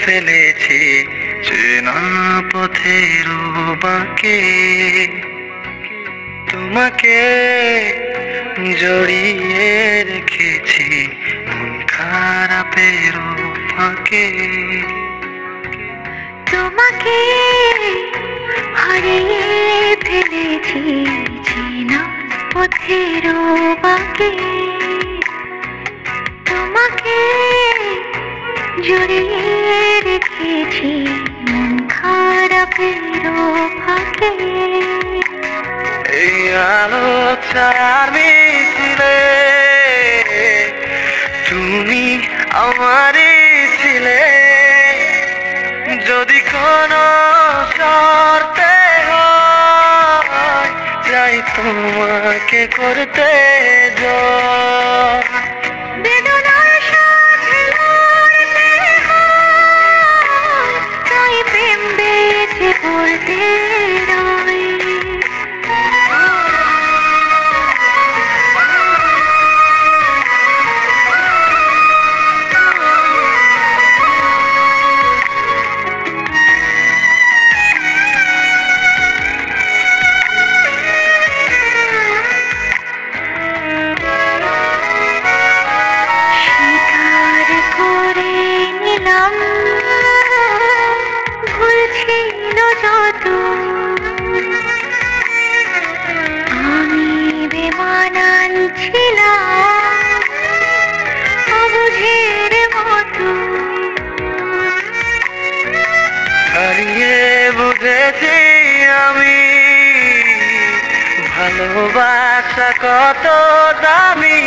ফেলেছি চেনা পথের বাঁকে, তোমাকে জড়িয়ে রেখেছি মন খারাপের ফাঁকে। তোমাকে হারিয়ে ফেলেছি চেনা পথের বাঁকে, তোমাকে জড়িয়ে রেখেছি মন খারাপের ফাঁকে। এই আলো ছায়ার মিছিলে তুমি আমারই ছিলে, যদি কোনো শর্তে হয় চাই তোমাকে করতে জয়। বেদনার সাথে লড়তে হয়, তাই প্রেম বেঁচে বলতে রয়। আমি বেমানান ছিলাম অবুঝের মতো, হারিয়ে বুঝেছি আমি ভালোবাসা কত দামি।